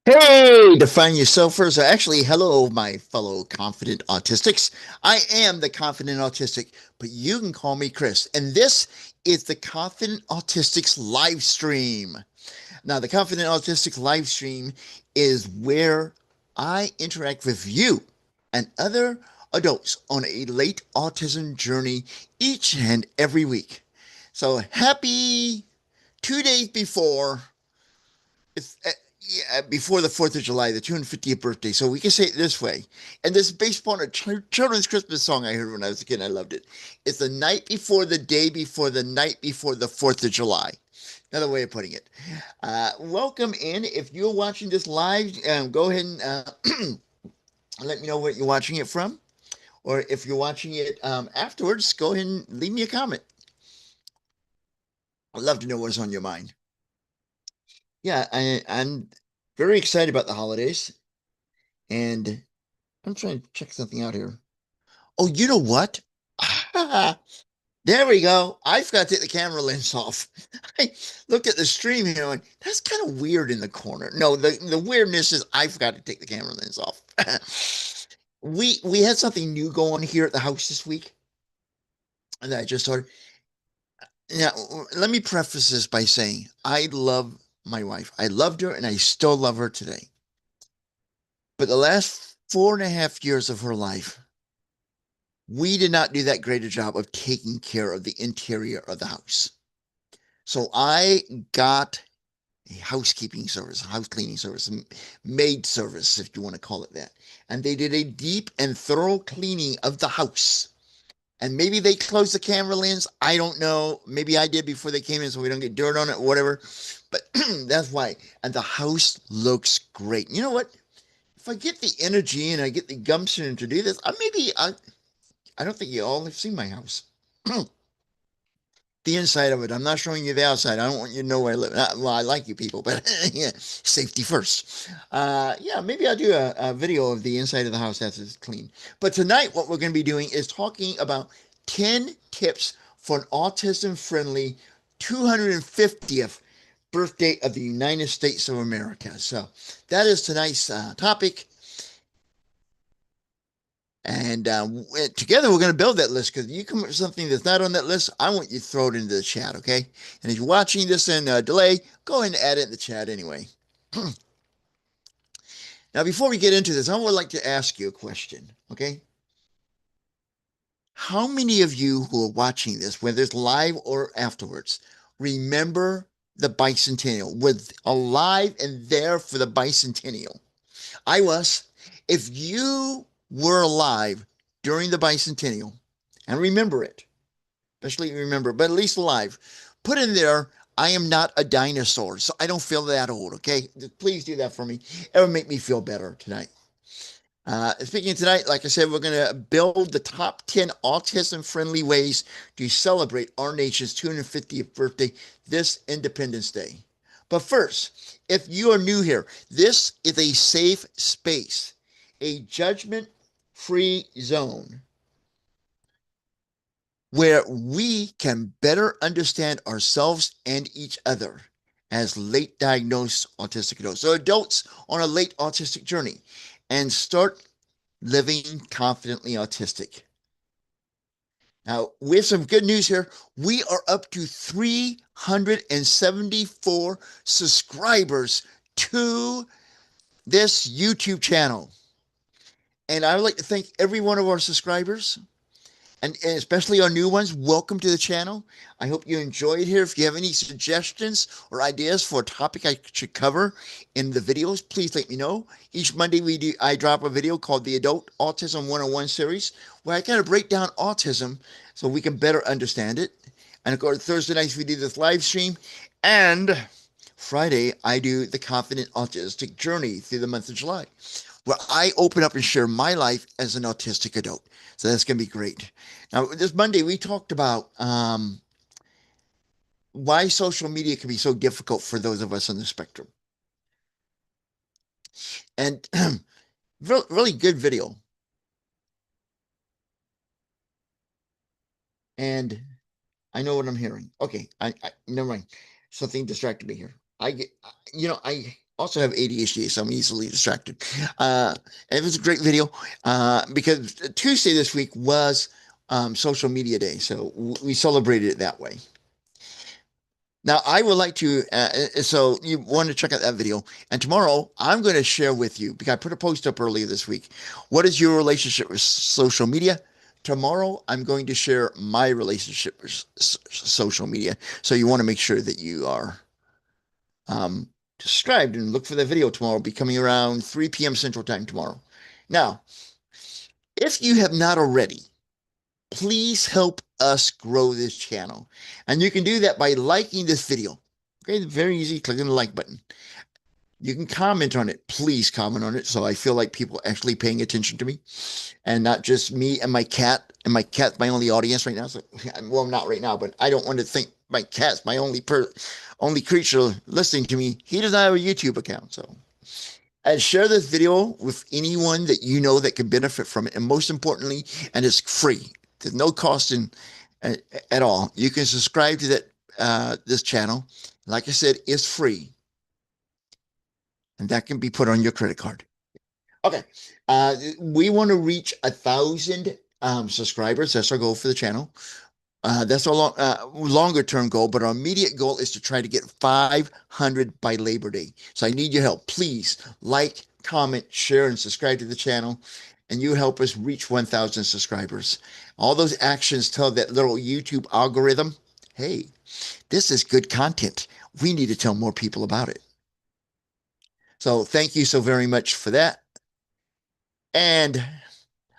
Hey, define yourself first. Actually, hello, my fellow confident autistics. I am the confident autistic, but you can call me Chris. And this is the Confident Autistics live stream. Now, the Confident Autistics live stream is where I interact with you and other adults on a late autism journey each and every week. So happy 2 days before it's yeah, before the 4th of July, the 250th birthday. So we can say it this way. And this is based upon a children's Christmas song I heard when I was a kid. And I loved it. It's the night before the day before the night before the 4th of July. Another way of putting it. Welcome in. If you're watching this live, go ahead and let me know where you're watching it from. Or if you're watching it afterwards, go ahead and leave me a comment. I'd love to know what's on your mind. Yeah, I'm very excited about the holidays. And I'm trying to check something out here. Oh, you know what? There we go. I forgot to take the camera lens off. I looked at the stream here and that's kind of weird in the corner. No, the weirdness is I forgot to take the camera lens off. We had something new going here at the house this week, and I just started. Now, let me preface this by saying I love my wife. I loved her and I still love her today. But the last 4.5 years of her life, we did not do that great a job of taking care of the interior of the house. So I got a housekeeping service, a house cleaning service, a maid service, if you want to call it that. And they did a deep and thorough cleaning of the house. And maybe they closed the camera lens. I don't know. Maybe I did before they came in so we don't get dirt on it or whatever. But that's why. And the house looks great. You know what? If I get the energy and I get the gumption to do this, I don't think you all have seen my house. The inside of it. I'm not showing you the outside. I don't want you to know where I live. Well, I like you people, but yeah, safety first. Yeah, maybe I'll do a video of the inside of the house after it's clean. But tonight, what we're going to be doing is talking about 10 tips for an autism-friendly 250th birthday of the United States of America. So that is tonight's topic. And together we're going to build that list because you come up with something that's not on that list. I want you to throw it into the chat, okay? And if you're watching this in delay, go ahead and add it in the chat anyway. Now, before we get into this, I would like to ask you a question, okay? How many of you who are watching this, whether it's live or afterwards, remember the bicentennial? Was alive and there for the bicentennial? I was. If you were alive during the bicentennial and remember it, especially remember, but at least alive, put in there, I am not a dinosaur, so I don't feel that old, okay? Please do that for me. It would make me feel better tonight. Speaking tonight, like I said, we're going to build the top 10 autism friendly ways to celebrate our nation's 250th birthday this Independence Day. But first, if you are new here, this is a safe space, a judgment free zone where we can better understand ourselves and each other as late diagnosed autistic adults. So, adults on a late autistic journey and start living confidently autistic. Now, we have some good news here. We are up to 374 subscribers to this YouTube channel. And I would like to thank every one of our subscribers and especially our new ones. Welcome to the channel. I hope you enjoy it here. If you have any suggestions or ideas for a topic I should cover in the videos, please let me know. Each Monday I drop a video called the Adult Autism 101 series where I kind of break down autism so we can better understand it. And of course, Thursday nights we do this live stream. And Friday, I do the Confident Autistic Journey through the month of July, where I open up and share my life as an autistic adult. So that's going to be great. Now, this Monday, we talked about why social media can be so difficult for those of us on the spectrum. And really good video. And I know what I'm hearing. Okay, I never mind. Something distracted me here. I get, also have ADHD, so I'm easily distracted. And it was a great video because Tuesday this week was social media day, so we celebrated it that way. Now, I would like to, so you want to check out that video. And tomorrow, I'm going to share with you, because I put a post up earlier this week. What is your relationship with social media? Tomorrow, I'm going to share my relationship with social media. So you want to make sure that you are subscribed and look for the video tomorrow. It'll be coming around 3 p.m. Central Time tomorrow. Now, if you have not already, please help us grow this channel. And you can do that by liking this video. Okay, very easy. Click on the like button. You can comment on it. Please comment on it so I feel like people are actually paying attention to me and not just me and my cat. And my cat's my only audience right now. So, well, not right now, but I don't want to think my cat's my only creature listening to me. He does not have a YouTube account. So, and share this video with anyone that you know that could benefit from it. And most importantly, and it's free. There's no cost in at all. You can subscribe to this channel. Like I said, it's free. And that can be put on your credit card. Okay. We want to reach 1,000 subscribers. That's our goal for the channel. That's our longer term goal, but our immediate goal is to try to get 500 by Labor Day. So I need your help. Please like, comment, share, and subscribe to the channel. And you help us reach 1,000 subscribers. All those actions tell that little YouTube algorithm, hey, this is good content. We need to tell more people about it. So thank you so very much for that. And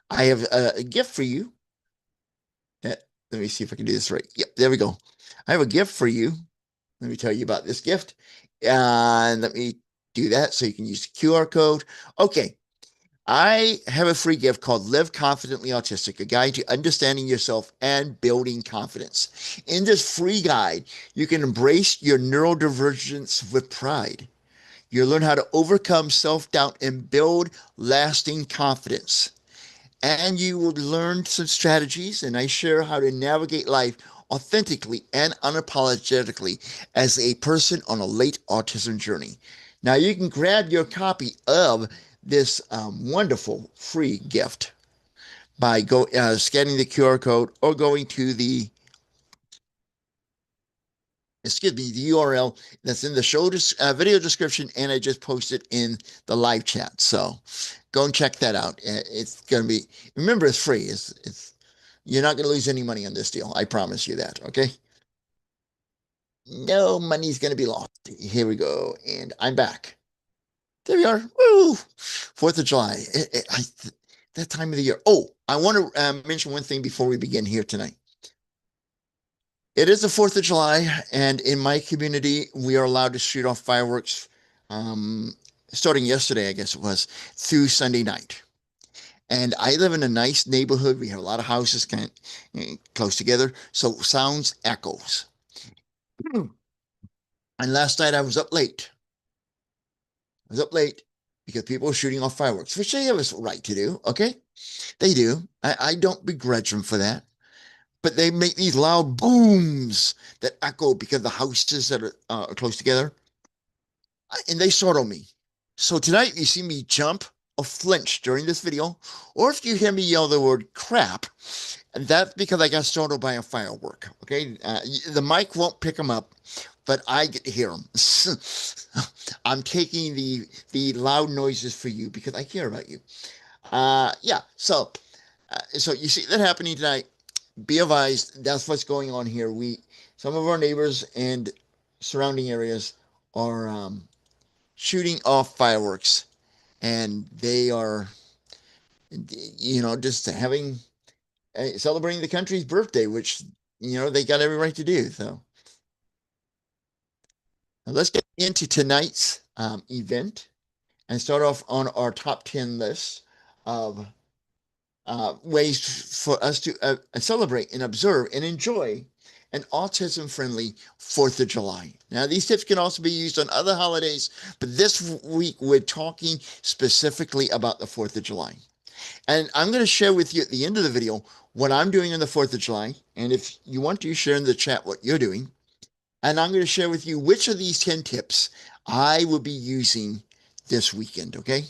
I have a gift for you. Let me see if I can do this right. Yep, there we go. I have a gift for you. Let me tell you about this gift. And let me do that so you can use the QR code. Okay. I have a free gift called Live Confidently Autistic, a guide to understanding yourself and building confidence. In this free guide, you can embrace your neurodivergence with pride. You'll learn how to overcome self-doubt and build lasting confidence. And you will learn some strategies, and I share how to navigate life authentically and unapologetically as a person on a late autism journey. Now, you can grab your copy of this wonderful free gift by scanning the QR code or going to the URL that's in the show video description, and I just posted in the live chat. So go and check that out. It's going to be, remember, it's free. You're not going to lose any money on this deal. I promise you that. Okay. No money's going to be lost. Here we go. And I'm back. There we are. Woo! 4th of July. That time of the year. Oh, I want to mention one thing before we begin here tonight. It is the 4th of July, and in my community, we are allowed to shoot off fireworks starting yesterday, I guess it was, through Sunday night. And I live in a nice neighborhood. We have a lot of houses kind of close together, so sounds echoes. And last night I was up late. I was up late because people were shooting off fireworks, which they have a right to do, okay? They do. I don't begrudge them for that. But they make these loud booms that echo because the houses that are close together, and they startle me. So tonight, you see me jump or flinch during this video, or if you hear me yell the word crap, and that's because I got startled by a firework. Okay, the mic won't pick them up, but I get to hear them. I'm taking the loud noises for you because I care about you. Yeah. So you see that happening tonight. Be advised, that's what's going on here. Some of our neighbors and surrounding areas are shooting off fireworks, and they are, just celebrating the country's birthday, which, they got every right to do. So now let's get into tonight's event and start off on our top 10 list of ways for us to celebrate and observe and enjoy an autism-friendly 4th of July. Now, these tips can also be used on other holidays, but this week we're talking specifically about the 4th of July. And I'm going to share with you at the end of the video what I'm doing on the 4th of July. And if you want to, share in the chat what you're doing. And I'm going to share with you which of these 10 tips I will be using this weekend, okay?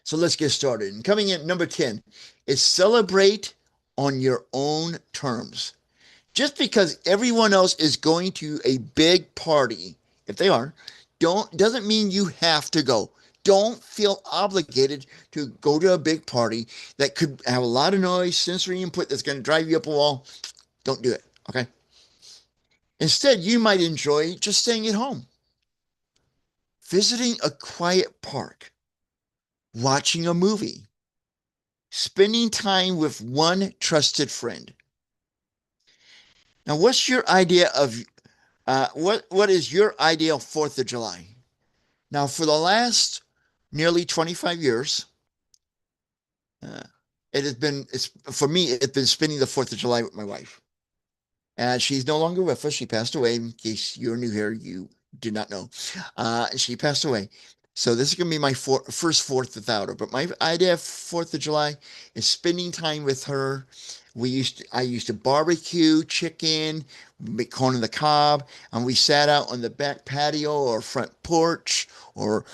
So let's get started. And coming in number 10 is celebrate on your own terms. Just because everyone else is going to a big party, if they are, doesn't mean you have to go. Don't feel obligated to go to a big party that could have a lot of noise, sensory input that's going to drive you up a wall. Don't do it, okay? Instead, you might enjoy just staying at home, visiting a quiet park, watching a movie, spending time with one trusted friend. Now, what's your idea of what is your ideal 4th of July? Now, for the last nearly 25 years, uh, it's for me, it's been spending the 4th of July with my wife. And she's no longer with us. She passed away. In case you're new here, you did not know. She passed away. So this is going to be my first 4th without her. But my idea of 4th of July is spending time with her. I used to barbecue chicken, make corn on the cob, and we sat out on the back patio or front porch or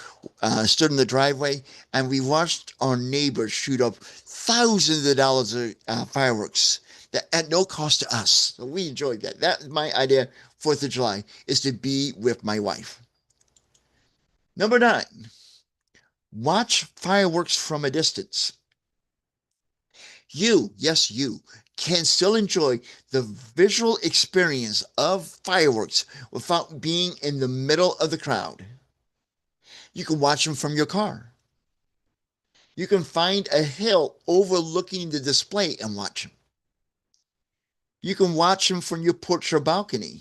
stood in the driveway, and we watched our neighbors shoot up thousands of dollars of fireworks that at no cost to us. So we enjoyed that. That's my idea. 4th of July is to be with my wife. Number 9, watch fireworks from a distance. Yes, you can still enjoy the visual experience of fireworks without being in the middle of the crowd. You can watch them from your car. You can find a hill overlooking the display and watch them. You can watch them from your porch or balcony.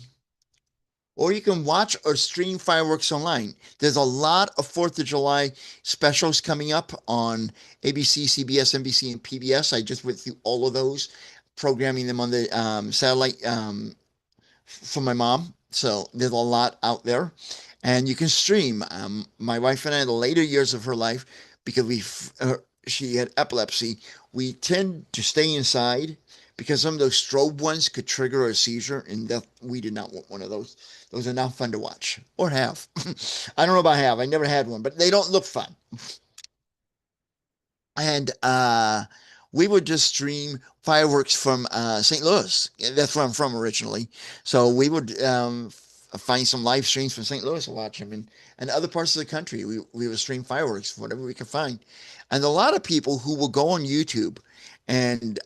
Or you can watch or stream fireworks online. There's a lot of 4th of July specials coming up on ABC, CBS, NBC, and PBS. I just went through all of those, programming them on the satellite for my mom. So there's a lot out there. And you can stream. My wife and I, in the later years of her life, because she had epilepsy, we tend to stay inside because some of those strobe ones could trigger a seizure, and we did not want one of those. Those are not fun to watch or have. I don't know about have. I never had one, but they don't look fun. And we would just stream fireworks from St. Louis. That's where I'm from originally. So we would find some live streams from St. Louis to watch them, and other parts of the country. We would stream fireworks, whatever we could find. And a lot of people who will go on YouTube and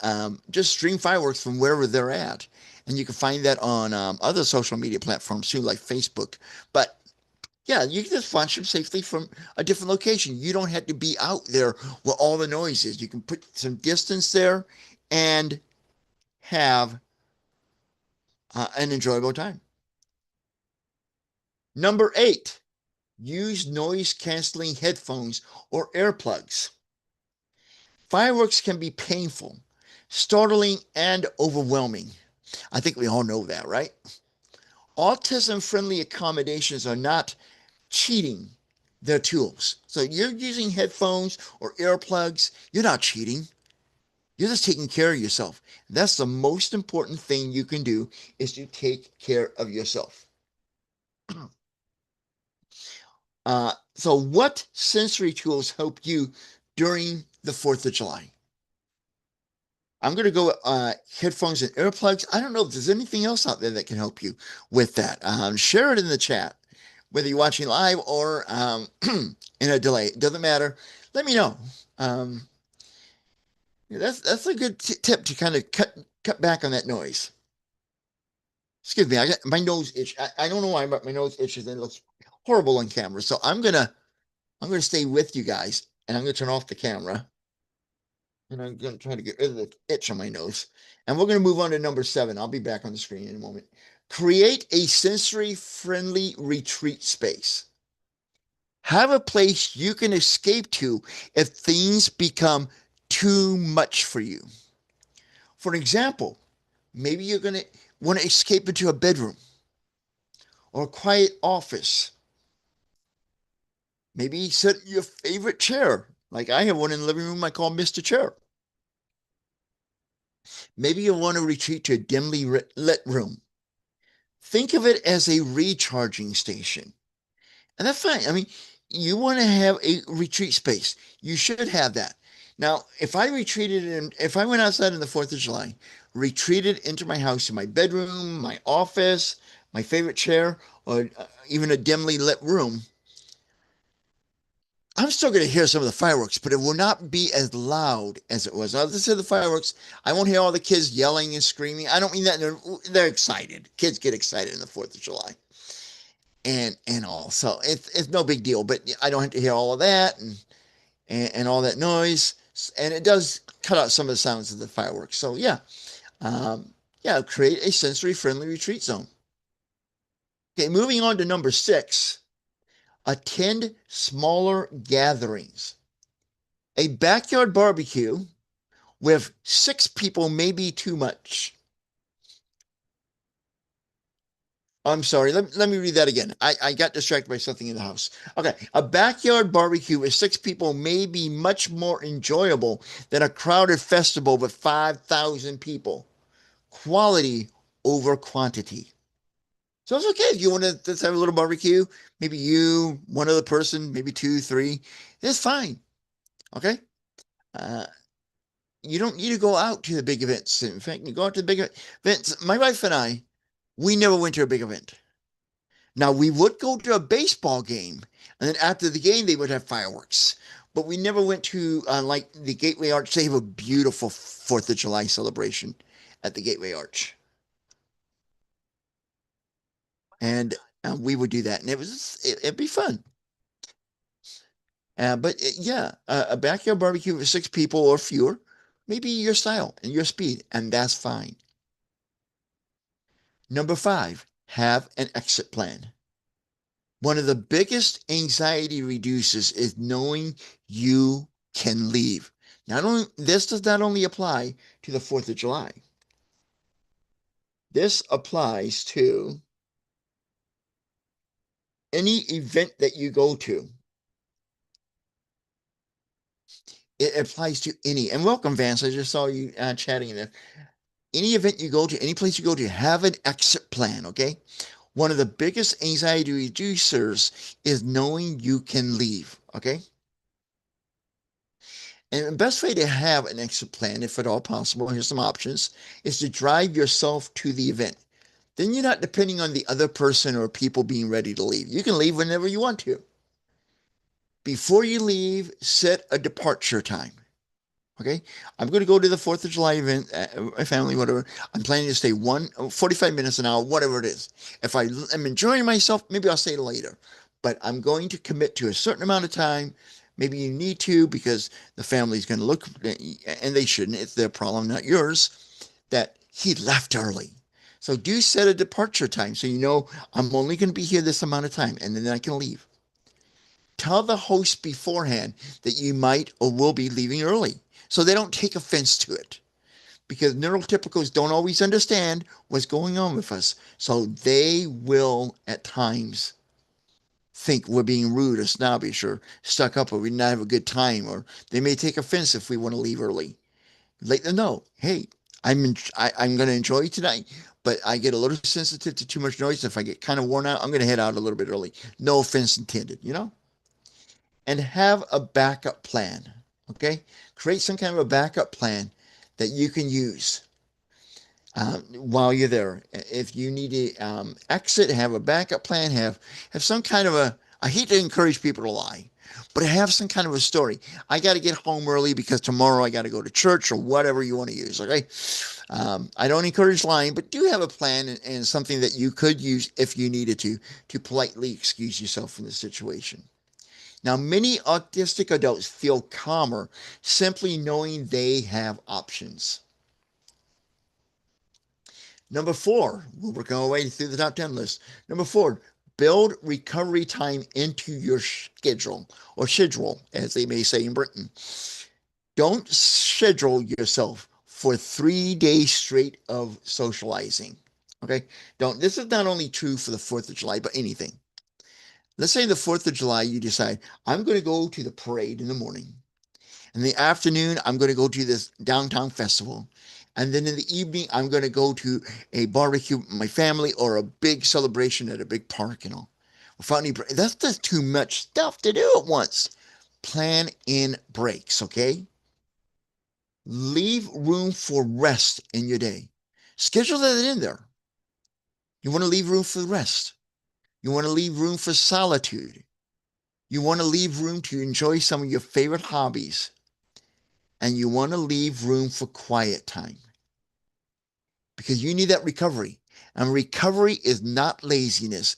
just stream fireworks from wherever they're at. And you can find that on other social media platforms too, like Facebook. But yeah, you can just watch them safely from a different location. You don't have to be out there where all the noise is. You can put some distance there and have an enjoyable time. Number 8, use noise canceling headphones or earplugs. Fireworks can be painful, startling, and overwhelming. I think we all know that, right? Autism-friendly accommodations are not cheating, they're tools. So you're using headphones or earplugs, you're not cheating. You're just taking care of yourself. That's the most important thing you can do, is to take care of yourself. So what sensory tools help you during the 4th of July? I'm going to go headphones and earplugs. I don't know if there's anything else out there that can help you with that. Share it in the chat, whether you're watching live or in a delay. It doesn't matter. Let me know. That's a good tip to kind of cut back on that noise. Excuse me, I got my nose itch. I don't know why, but my nose itches and it looks horrible on camera. So I'm gonna stay with you guys, and I'm gonna turn off the camera, and I'm gonna try to get rid of the itch on my nose. And we're gonna move on to number 7. I'll be back on the screen in a moment. Create a sensory-friendly retreat space. Have a place you can escape to if things become too much for you. For example, maybe you're going to want to escape into a bedroom or a quiet office. Maybe sit in your favorite chair. Like I have one in the living room I call Mr. Chair. Maybe you want to retreat to a dimly lit room. Think of it as a recharging station. And that's fine. I mean, you want to have a retreat space. You should have that. Now, if I went outside on the 4th of July, retreated into my house, in my bedroom, my office, my favorite chair, or even a dimly lit room, I'm still going to hear some of the fireworks, but it will not be as loud as it was. Now, let's say the fireworks, I won't hear all the kids yelling and screaming. I don't mean that. They're excited. Kids get excited on the 4th of July and all. So it's no big deal, but I don't have to hear all of that and all that noise. And it does cut out some of the sounds of the fireworks. So yeah, create a sensory friendly retreat zone. Okay, moving on to number 6, attend smaller gatherings. A backyard barbecue with 6 people may be too much. I'm sorry. Let me read that again. I got distracted by something in the house. Okay. A backyard barbecue with 6 people may be much more enjoyable than a crowded festival with 5,000 people. Quality over quantity. So it's okay if you want to just have a little barbecue. Maybe you, one other person, maybe 2, 3. It's fine. Okay. Uh, you don't need to go out to the big events. In fact, you go out to the big events. My wife and I, we never went to a big event. Now, we would go to a baseball game, and then after the game, they would have fireworks. But we never went to, like, the Gateway Arch. They have a beautiful 4th of July celebration at the Gateway Arch. And we would do that, and it'd be fun. Yeah, a backyard barbecue with 6 people or fewer, maybe your style and your speed, and that's fine. Number 5, have an exit plan. One of the biggest anxiety reducers is knowing you can leave. This does not only apply to the 4th of July. This applies to any event that you go to. It applies to any, and welcome, Vance. I just saw you chatting in there. Any event you go to, any place you go to, have an exit plan, okay? One of the biggest anxiety reducers is knowing you can leave, okay? And the best way to have an exit plan, if at all possible, here's some options, is to drive yourself to the event. Then you're not depending on the other person or people being ready to leave. You can leave whenever you want to. Before you leave, set a departure time. Okay, I'm going to go to the 4th of July event, my family, whatever. I'm planning to stay 45 minutes an hour, whatever it is. If I am enjoying myself, maybe I'll stay later. But I'm going to commit to a certain amount of time. Maybe you need to because the family's going to look, and they shouldn't. It's their problem, not yours, that he left early. So do set a departure time so you know I'm only going to be here this amount of time, and then I can leave. Tell the host beforehand that you might or will be leaving early so they don't take offense to it. Because neurotypicals don't always understand what's going on with us. So they will at times think we're being rude or snobbish or stuck up or we not have a good time, or they may take offense if we want to leave early. Let them know, hey, I'm going to enjoy tonight, but I get a little sensitive to too much noise. If I get kind of worn out, I'm going to head out a little bit early. No offense intended, you know? And have a backup plan. Okay, create some kind of a backup plan that you can use while you're there. If you need to exit, have a backup plan. Have some kind of a. I hate to encourage people to lie, but have some kind of a story. I got to get home early because tomorrow I got to go to church or whatever you want to use. Okay, I don't encourage lying, but do have a plan and something that you could use if you needed to politely excuse yourself from the situation. Now, many autistic adults feel calmer simply knowing they have options. Number 4, we're working our way through the top 10 list. Number 4, build recovery time into your schedule, or schedule, as they may say in Britain. Don't schedule yourself for 3 days straight of socializing. Okay? Don't. This is not only true for the 4th of July, but anything. Let's say the 4th of July, you decide, I'm going to go to the parade in the morning. In the afternoon, I'm going to go to this downtown festival. And then in the evening, I'm going to go to a barbecue with my family or a big celebration at a big park and all. Without any, that's just too much stuff to do at once. Plan in breaks, okay? Leave room for rest in your day. Schedule that in there. You want to leave room for rest. You want to leave room for solitude. You want to leave room to enjoy some of your favorite hobbies. And you want to leave room for quiet time because you need that recovery. And recovery is not laziness,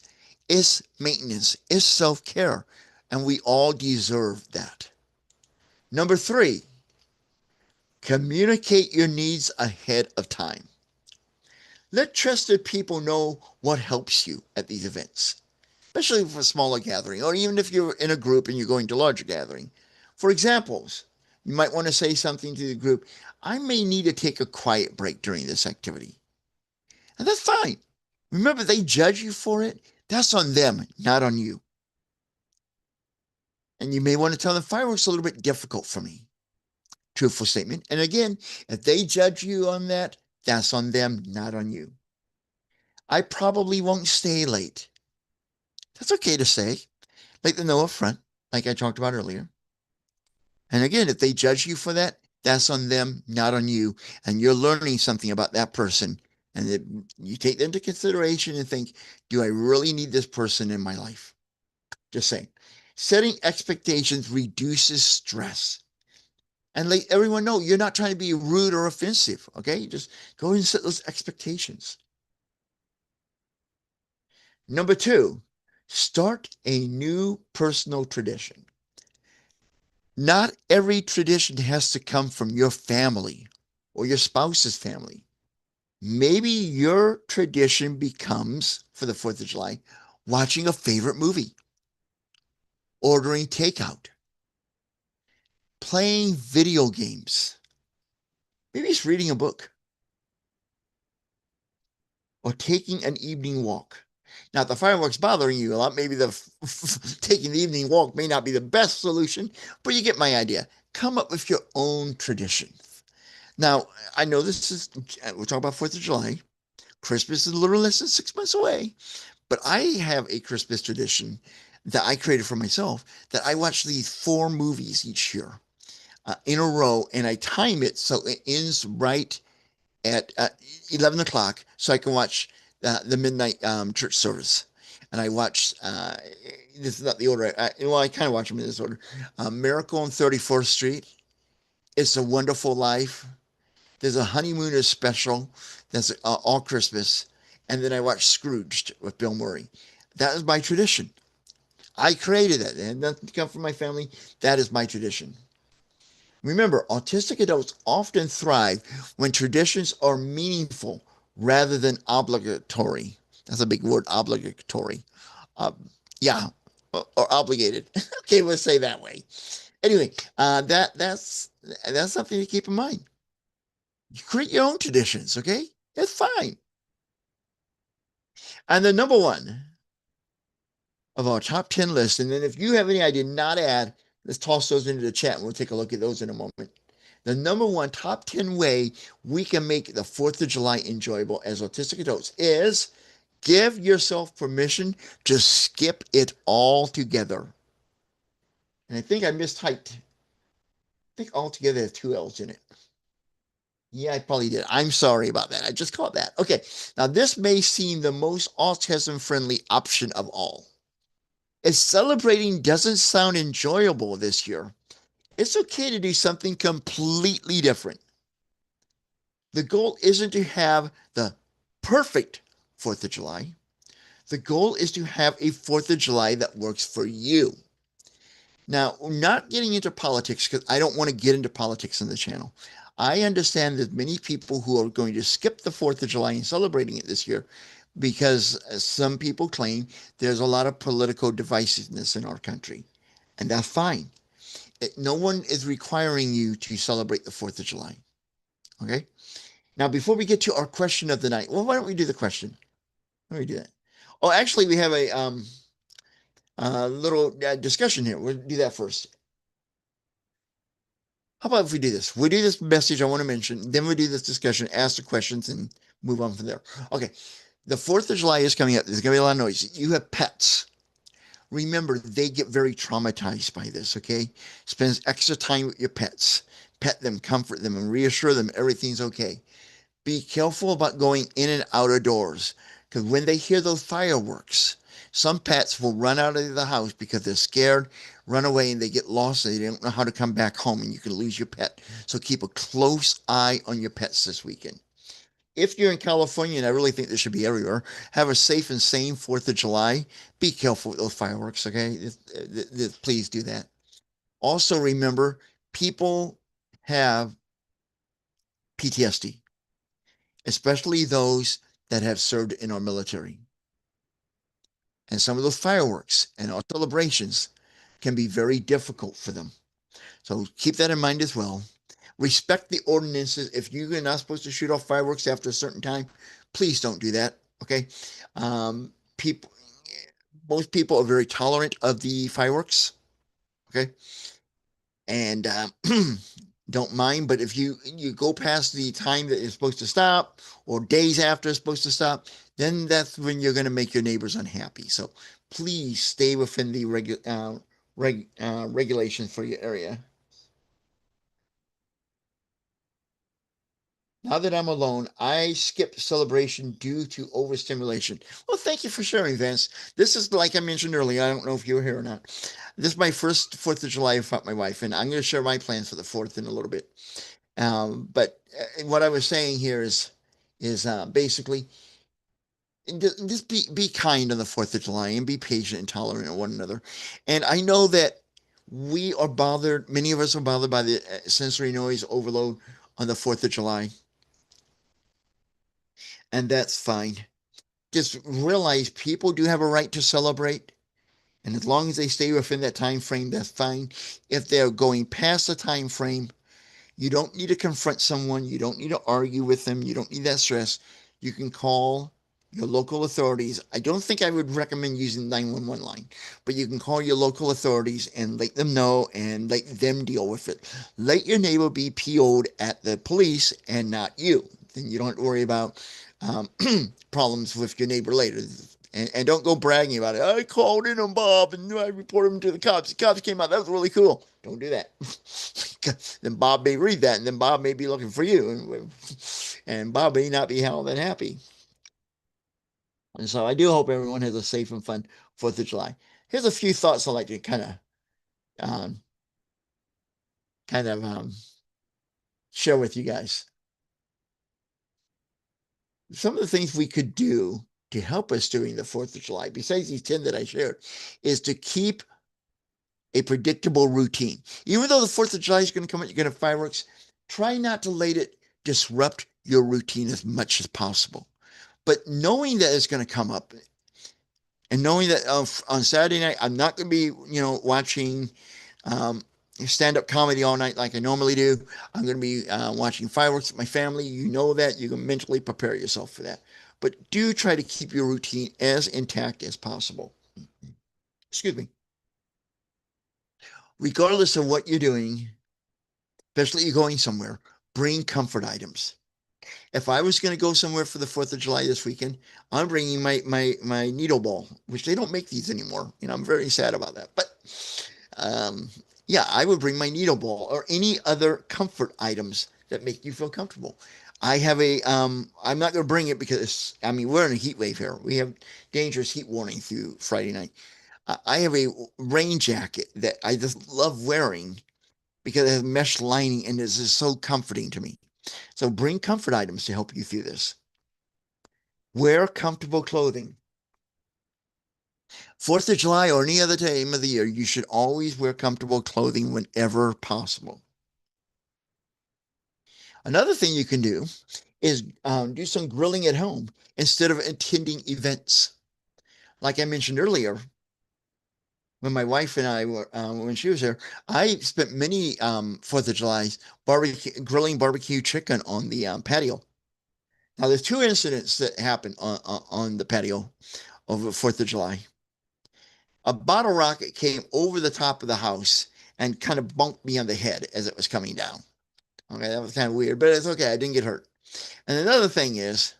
it's maintenance, it's self care. And we all deserve that. Number three, communicate your needs ahead of time. Let trusted people know what helps you at these events, especially for a smaller gathering, or even if you're in a group and you're going to a larger gathering. For examples, you might want to say something to the group. I may need to take a quiet break during this activity. And that's fine. Remember, they judge you for it. That's on them, not on you. And you may want to tell them fireworks are a little bit difficult for me. Truthful statement. And again, if they judge you on that, that's on them, not on you. I probably won't stay late. That's okay to say. Let them know up front, like I talked about earlier. And again, if they judge you for that, that's on them, not on you. And you're learning something about that person. And you take that into consideration and think, do I really need this person in my life? Just saying. Setting expectations reduces stress. And let everyone know you're not trying to be rude or offensive. Okay. Just go and set those expectations. Number two, start a new personal tradition. Not every tradition has to come from your family or your spouse's family. Maybe your tradition becomes, for the 4th of July, watching a favorite movie, ordering takeout, playing video games. Maybe it's reading a book or taking an evening walk. Now, if the fireworks bothering you a lot, maybe the taking the evening walk may not be the best solution, but you get my idea. Come up with your own tradition. Now, I know we're talking about 4th of July. Christmas is a little less than 6 months away, but I have a Christmas tradition that I created for myself that I watch these 4 movies each year in a row, and I time it so it ends right at 11 o'clock so I can watch the midnight church service. And I watch, this is not the order, I kind of watch them in this order. Miracle on 34th Street, It's a Wonderful Life, there's a Honeymooners special that's all Christmas. And then I watch Scrooged with Bill Murray. That is my tradition. I created it, and nothing come from my family. That is my tradition. Remember, autistic adults often thrive when traditions are meaningful rather than obligatory. That's a big word, obligatory. Uh, yeah, or obligated. Okay, let's say that way. Anyway, that's something to keep in mind. You create your own traditions, okay? It's fine. And the number one of our top 10 list, and then if you have any I did not add, let's toss those into the chat and we'll take a look at those in a moment. The number one top 10 way we can make the 4th of July enjoyable as autistic adults is give yourself permission to skip it all together. And I think I mistyped. I think altogether has 2 L's in it. Yeah, I probably did. I'm sorry about that. I just caught that. Okay. Now, this may seem the most autism friendly option of all. If celebrating doesn't sound enjoyable this year, it's okay to do something completely different. The goal isn't to have the perfect 4th of July. The goal is to have a 4th of July that works for you. Now, we're not getting into politics because I don't want to get into politics on the channel. I understand there's many people who are going to skip the 4th of July and celebrating it this year because some people claim there's a lot of political divisiveness in our country. And that's fine. No one is requiring you to celebrate the 4th of July. Okay? Now, before we get to our question of the night, well, why don't we do the question? Why don't we do that? Oh, actually, we have a little discussion here. We'll do that first. How about if we do this? We do this message I want to mention, then we do this discussion, ask the questions, and move on from there. Okay. The 4th of July is coming up. There's going to be a lot of noise. You have pets. Remember, they get very traumatized by this, okay? Spend extra time with your pets. Pet them, comfort them, and reassure them everything's okay. Be careful about going in and out of doors because when they hear those fireworks, some pets will run out of the house because they're scared, run away, and they get lost and they don't know how to come back home, and you can lose your pet. So keep a close eye on your pets this weekend. If you're in California, and I really think this should be everywhere, have a safe and sane 4th of July. Be careful with those fireworks, okay? Please do that. Also, remember, people have PTSD, especially those that have served in our military. And some of those fireworks and our celebrations can be very difficult for them. So keep that in mind as well. Respect the ordinances. If you're not supposed to shoot off fireworks after a certain time, please don't do that. Okay. People, most people are very tolerant of the fireworks. Okay. And don't mind. But if you go past the time that it's supposed to stop, or days after it's supposed to stop, then that's when you're going to make your neighbors unhappy. So please stay within the regulations for your area. Now that I'm alone, I skipped celebration due to overstimulation. Well, thank you for sharing, Vince. This is like I mentioned earlier. I don't know if you were here or not. This is my first 4th of July without my wife, and I'm going to share my plans for the 4th in a little bit. But what I was saying here is basically just be kind on the 4th of July and be patient and tolerant of one another. And I know that we are bothered. Many of us are bothered by the sensory noise overload on the 4th of July, and that's fine. Just realize people do have a right to celebrate, and as long as they stay within that time frame, that's fine. If they're going past the time frame, you don't need to confront someone. You don't need to argue with them. You don't need that stress. You can call your local authorities. I don't think I would recommend using 911 line, but you can call your local authorities and let them know and let them deal with it. Let your neighbor be PO'd at the police and not you. Then you don't have to worry about um, problems with your neighbor later. And don't go bragging about it. I called in on Bob and I reported him to the cops. The cops came out. That was really cool. Don't do that. Then Bob may read that, and then Bob may be looking for you, and Bob may not be all that happy. And so I do hope everyone has a safe and fun 4th of July. Here's a few thoughts I'd like to um, kind of share with you guys. Some of the things we could do to help us during the 4th of July, besides these 10 that I shared, is to keep a predictable routine. Even though the 4th of July is going to come out, you're going to have fireworks, try not to let it disrupt your routine as much as possible. But knowing that it's going to come up and knowing that on Saturday night, I'm not going to be, watching um, stand-up comedy all night like I normally do. I'm going to be watching fireworks with my family. You know that. You can mentally prepare yourself for that. But do try to keep your routine as intact as possible. Excuse me. Regardless of what you're doing, especially you're going somewhere, bring comfort items. If I was going to go somewhere for the 4th of July this weekend, I'm bringing my needle ball, which they don't make these anymore. I'm very sad about that. But um, yeah, I would bring my needle ball or any other comfort items that make you feel comfortable. I have I'm not going to bring it because, I mean, we're in a heat wave here. We have dangerous heat warning through Friday night. I have a rain jacket that I just love wearing because it has mesh lining and it's just so comforting to me. So bring comfort items to help you through this. Wear comfortable clothing. 4th of July or any other time of the year, you should always wear comfortable clothing whenever possible. Another thing you can do is do some grilling at home instead of attending events. Like I mentioned earlier, when my wife and I were, when she was there, I spent many 4th of July's grilling barbecue chicken on the patio. Now, there's two incidents that happened on the patio over 4th of July. A bottle rocket came over the top of the house and kind of bumped me on the head as it was coming down. Okay, that was kind of weird, but it's okay. I didn't get hurt. And another thing is,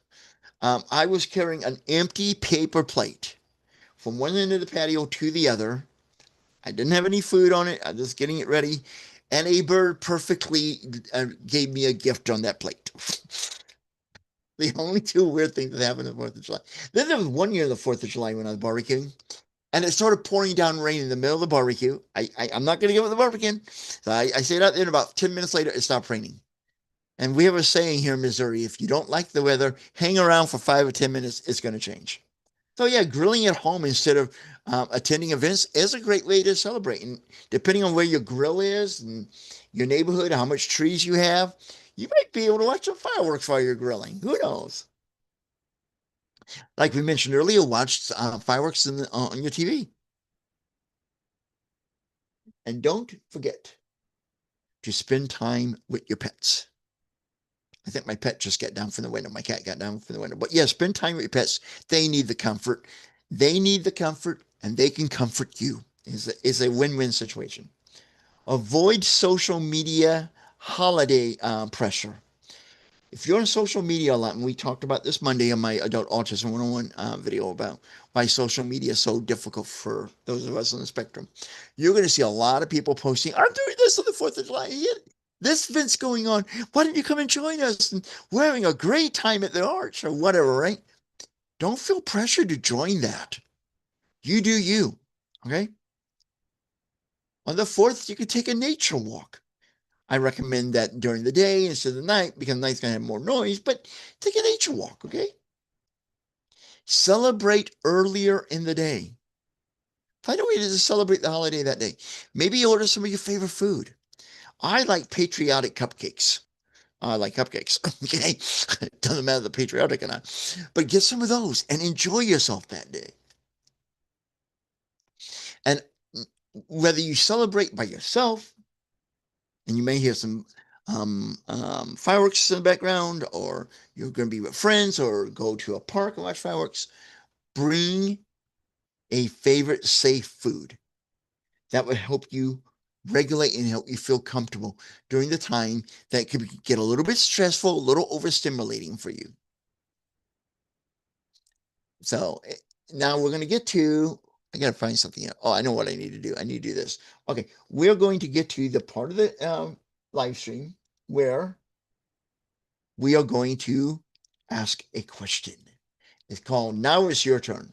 I was carrying an empty paper plate from one end of the patio to the other. I didn't have any food on it. I was just getting it ready. And a bird perfectly gave me a gift on that plate. The only two weird things that happened on the 4th of July. Then there was one year, the 4th of July, when I was barbecuing, and it started pouring down rain in the middle of the barbecue. I'm not going to give up the barbecue. So I stayed out there, and about 10 minutes later, it stopped raining. And we have a saying here in Missouri, if you don't like the weather, hang around for 5 or 10 minutes, it's going to change. So yeah, grilling at home instead of attending events is a great way to celebrate. And depending on where your grill is and your neighborhood, how much trees you have, you might be able to watch some fireworks while you're grilling. Who knows? Like we mentioned earlier, watch fireworks on your TV. And don't forget to spend time with your pets. I think my pet just got down from the window. My cat got down from the window. But yeah, spend time with your pets. They need the comfort. They need the comfort, and they can comfort you. It's a win-win situation. Avoid social media holiday pressure. If you're on social media a lot, and we talked about this Monday on my Adult Autism 101 video about why social media is so difficult for those of us on the spectrum, you're going to see a lot of people posting, I'm doing this on the 4th of July. This event's going on. Why don't you come and join us? And we're having a great time at the arch or whatever, right? Don't feel pressure to join that. You do you, okay? On the 4th, you could take a nature walk. I recommend that during the day instead of the night because the night's going to have more noise, but take a nature walk, okay? Celebrate earlier in the day. Find a way to celebrate the holiday that day. Maybe order some of your favorite food. I like patriotic cupcakes. I like cupcakes, okay? It doesn't matter the patriotic or not. But get some of those and enjoy yourself that day. And whether you celebrate by yourself, and you may hear some fireworks in the background, or you're going to be with friends, or go to a park and watch fireworks, bring a favorite safe food that would help you regulate and help you feel comfortable during the time that could get a little bit stressful, a little overstimulating for you. So now we're going to get to, I got to find something else. Oh, I know what I need to do. I need to do this. Okay, we're going to get to the part of the live stream where we are going to ask a question. It's called Now It's Your Turn.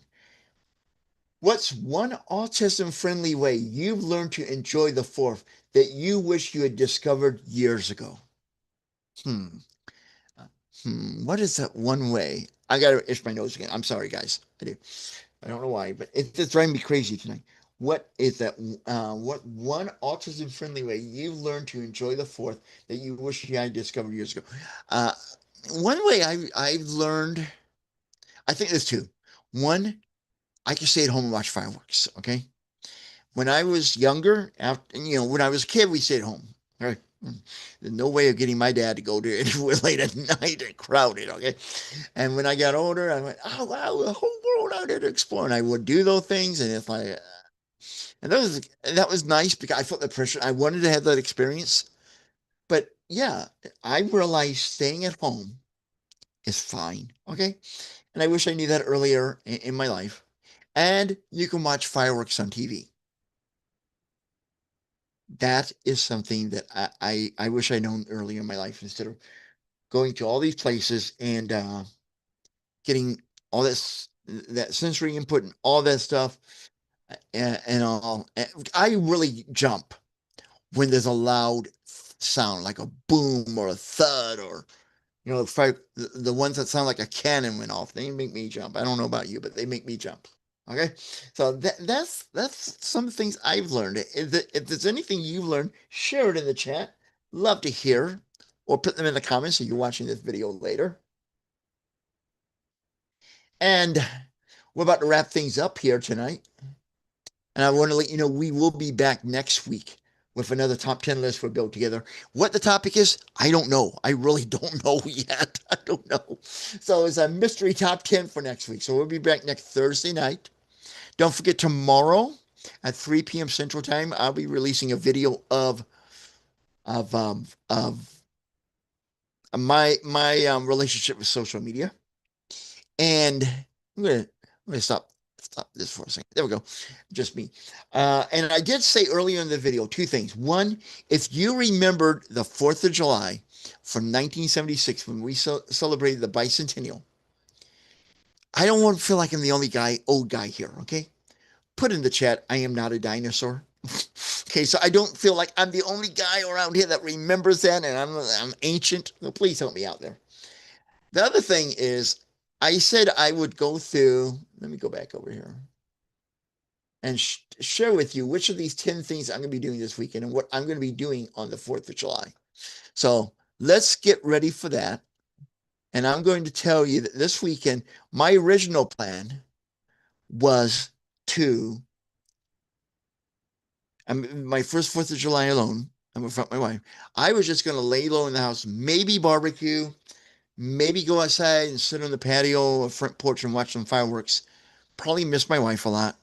What's one autism-friendly way you've learned to enjoy the 4th that you wish you had discovered years ago? Hmm. What is that one way? I got to itch my nose again. I'm sorry, guys. I do. I don't know why, but it's driving me crazy tonight. What is that? What one autism-friendly way you've learned to enjoy the 4th that you wish you had discovered years ago? Uh, One way I've learned, I think there's two. One, I can stay at home and watch fireworks. Okay. When I was younger, after when I was a kid, we stayed home. Right. There's no way of getting my dad to go to anywhere late at night and crowded. Okay. And when I got older, I went, oh wow, the whole world out there to explore. And I would do those things, and it's like, and that was nice because I felt the pressure. I wanted to have that experience. But yeah, I realized staying at home is fine. Okay. And I wish I knew that earlier in my life. And you can watch fireworks on TV. That is something that I wish I'd known earlier in my life instead of going to all these places and getting all that sensory input and all that stuff and all. I really jump when there's a loud sound like a boom or a thud or the ones that sound like a cannon went off. They make me jump. I don't know about you, but they make me jump. Okay, so that's some things I've learned. If there's anything you've learned, share it in the chat. Love to hear, or put them in the comments if you're watching this video later. And we're about to wrap things up here tonight. And I want to let you know we will be back next week with another top 10 list we'll build together. What the topic is, I don't know. I really don't know yet. I don't know. So it's a mystery top 10 for next week. So we'll be back next Thursday night. Don't forget tomorrow, at 3 p.m. Central Time, I'll be releasing a video of my relationship with social media. And I'm gonna stop this for a second. There we go. Just me. And I did say earlier in the video two things. One, if you remembered the 4th of July from 1976 when we celebrated the bicentennial, I don't want to feel like I'm the only old guy here, okay? Put in the chat, I am not a dinosaur. Okay, so I don't feel like I'm the only guy around here that remembers that and I'm ancient. So please help me out there. The other thing is, I said I would go through, let me go back over here and share with you which of these 10 things I'm going to be doing this weekend and what I'm going to be doing on the 4th of July. So let's get ready for that. And I'm going to tell you that this weekend, my original plan was to, my first 4th of July alone, I'm with my wife, I was just going to lay low in the house, maybe barbecue, maybe go outside and sit on the patio or front porch and watch some fireworks. Probably miss my wife a lot,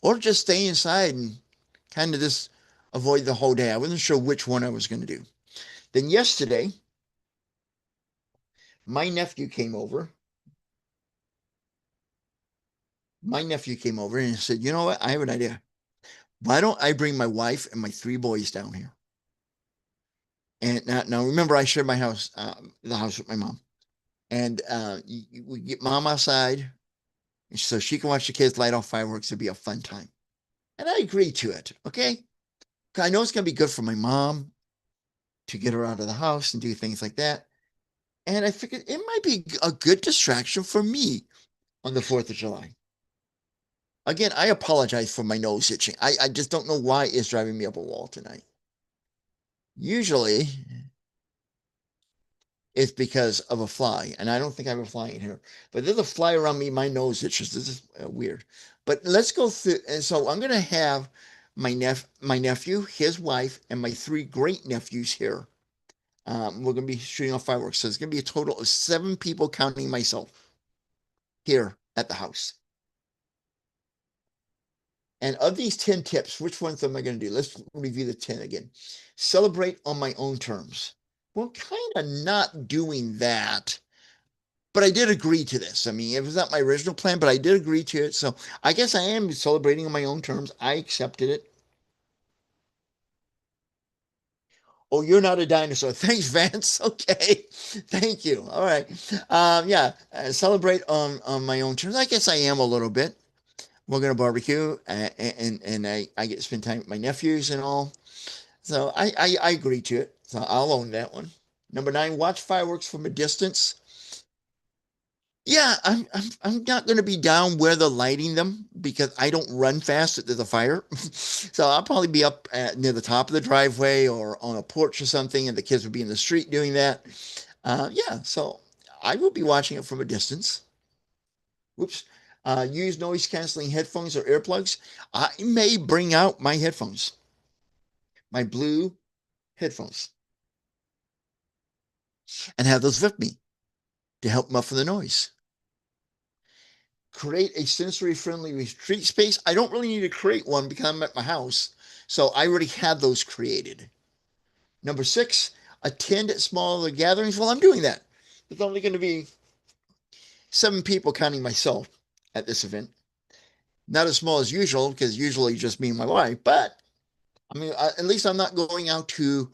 or just stay inside and kind of just avoid the whole day. I wasn't sure which one I was going to do. Then yesterday, my nephew came over. My nephew came over and said, "You know what? I have an idea. Why don't I bring my wife and my 3 boys down here?" And now remember, I share my house, the house with my mom, and we get mom outside so she can watch the kids light off fireworks. It'd be a fun time. And I agreed to it. Okay. I know it's going to be good for my mom to get her out of the house and do things like that. And I figured it might be a good distraction for me on the 4th of July. Again, I apologize for my nose itching. I just don't know why it's driving me up a wall tonight. Usually it's because of a fly, and I don't think I have a fly in here. But there's a fly around me, my nose itches. This is weird. But let's go through. And so I'm going to have my nephew, his wife, and my 3 great nephews here. We're going to be shooting off fireworks. So it's going to be a total of 7 people, counting myself, here at the house. And of these 10 tips, which ones am I going to do? Let's review the 10 again. Celebrate on my own terms. Well, kind of not doing that, but I did agree to this. I mean, it was not my original plan, but I did agree to it. So I guess I am celebrating on my own terms. I accepted it. Oh, you're not a dinosaur. Thanks, Vance. Okay. Thank you. All right. Yeah, celebrate on my own terms. I guess I am a little bit. We're gonna barbecue, and I get to spend time with my nephews and all. So I agree to it. So I'll own that one. Number 9, watch fireworks from a distance. Yeah, I'm not going to be down where they're lighting them because I don't run fast if there's a fire. So I'll probably be up near the top of the driveway or on a porch or something, and the kids will be in the street doing that. Yeah, so I will be watching it from a distance. Whoops. Use noise canceling headphones or earplugs. I may bring out my headphones, my blue headphones, and have those with me to help muffle the noise. Create a sensory friendly retreat space. I don't really need to create one because I'm at my house. So I already have those created. Number 6, attend smaller gatherings. Well, I'm doing that. There's only going to be 7 people, counting myself, at this event. Not as small as usual because usually just me and my wife, but I mean, at least I'm not going out to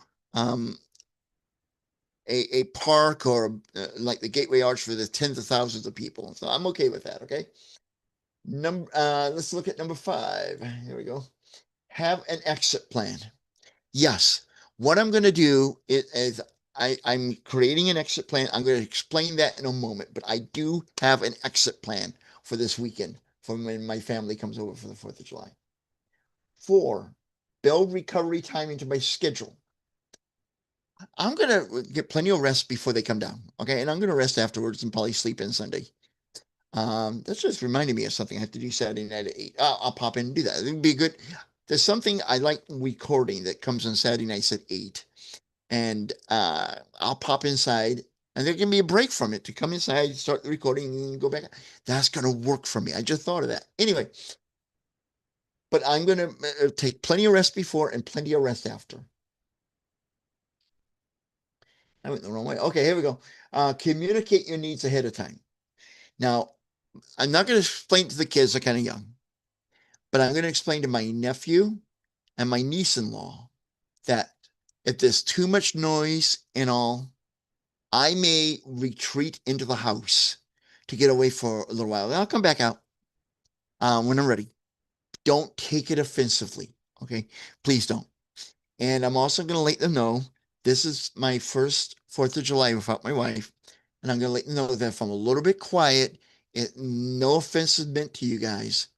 a park or like the Gateway Arch for the tens of thousands of people. So I'm okay with that. Okay. Let's look at number 5. Here we go. Have an exit plan. Yes. What I'm going to do is I'm creating an exit plan. I'm going to explain that in a moment, but I do have an exit plan for this weekend for when my family comes over for the 4th of July. 4, build recovery time into my schedule. I'm going to get plenty of rest before they come down. Okay. And I'm going to rest afterwards and probably sleep in Sunday. That's just reminding me of something I have to do Saturday night at 8. I'll pop in and do that. It'd be good. There's something I like recording that comes on Saturday nights at 8. And I'll pop inside and there can be a break from it to come inside, start the recording and go back. That's going to work for me. I just thought of that. Anyway, but I'm going to take plenty of rest before and plenty of rest after. I went the wrong way. Okay, here we go. Communicate your needs ahead of time. Now, I'm not going to explain to the kids, they're kind of young, but I'm going to explain to my nephew and my niece-in-law that if there's too much noise and all, I may retreat into the house to get away for a little while. Then I'll come back out when I'm ready. Don't take it offensively. Okay. Please don't. And I'm also going to let them know this is my first 4th of July without my wife. And I'm going to let them know that if I'm a little bit quiet, no offense is meant to you guys.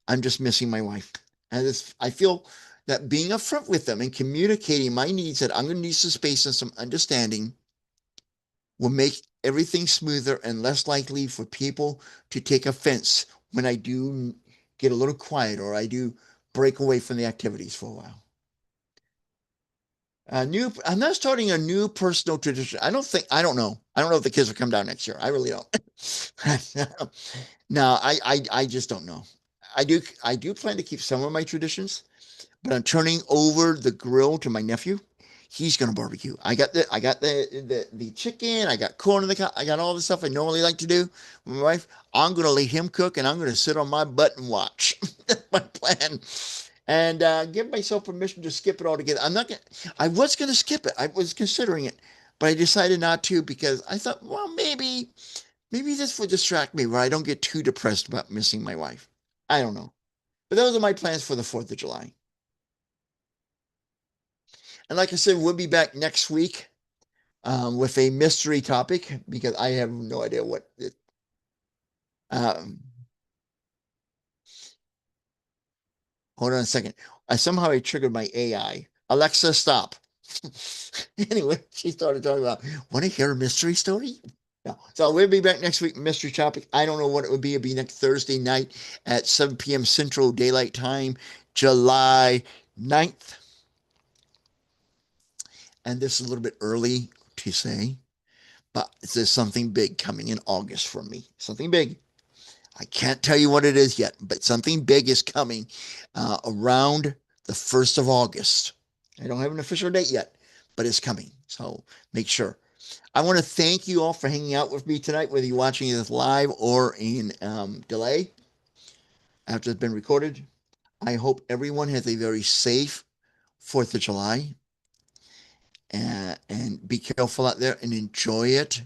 I'm just missing my wife. And I feel that being upfront with them and communicating my needs, that I'm going to need some space and some understanding, will make everything smoother and less likely for people to take offense when I do get a little quiet or I do break away from the activities for a while. I'm not starting a new personal tradition. I don't know. I don't know if the kids will come down next year. I really don't. No, I just don't know. I do plan to keep some of my traditions, but I'm turning over the grill to my nephew. He's gonna barbecue. I got the chicken. I got corn in the I got all the stuff I normally like to do with my wife. I'm gonna let him cook, and I'm gonna sit on my butt and watch. That's my plan, and give myself permission to skip it altogether. I'm not gonna. I was gonna skip it. I was considering it, but I decided not to because I thought, well, maybe this will distract me where I don't get too depressed about missing my wife. I don't know, but those are my plans for the 4th of July. And like I said, we'll be back next week with a mystery topic because I have no idea what it. Um, Hold on a second. I triggered my AI. Alexa, stop. Anyway, she started talking about, want to hear a mystery story? No. So we'll be back next week, mystery topic. I don't know what it would be. It'll be next Thursday night at 7 p.m. Central Daylight Time, July 9th. And this is a little bit early to say, but there's something big coming in August for me. Something big. I can't tell you what it is yet, but something big is coming around the 1st of August. I don't have an official date yet, but it's coming. So make sure. I want to thank you all for hanging out with me tonight, whether you're watching this live or in delay after it's been recorded. I hope everyone has a very safe 4th of July and be careful out there and enjoy it.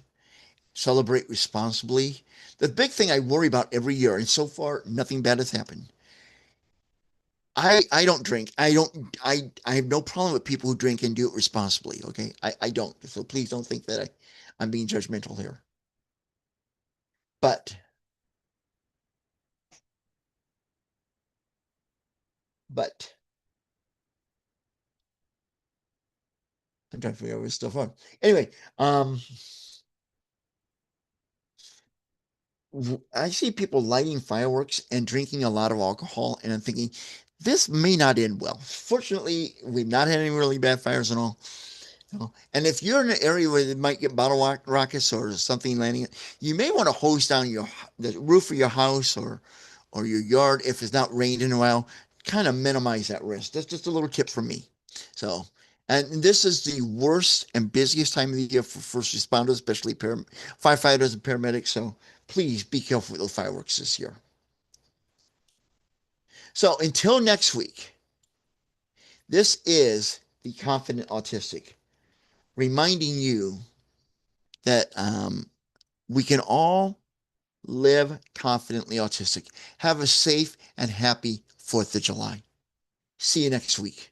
Celebrate responsibly. The big thing I worry about every year, and so far nothing bad has happened. I don't drink. I have no problem with people who drink and do it responsibly. Okay, I don't. So please don't think that I'm being judgmental here. But but I'm trying to figure out what's still fun. Anyway, I see people lighting fireworks and drinking a lot of alcohol, and I'm thinking this may not end well. Fortunately, we've not had any really bad fires and all. And if you're in an area where it might get bottle rockets or something landing, you may want to hose down the roof of your house or your yard if it's not rained in a while. Kind of minimize that risk. That's just a little tip from me. So, and this is the worst and busiest time of the year for first responders, especially firefighters and paramedics. So please be careful with those fireworks this year. So until next week, this is the Confident Autistic reminding you that we can all live confidently autistic. Have a safe and happy 4th of July. See you next week.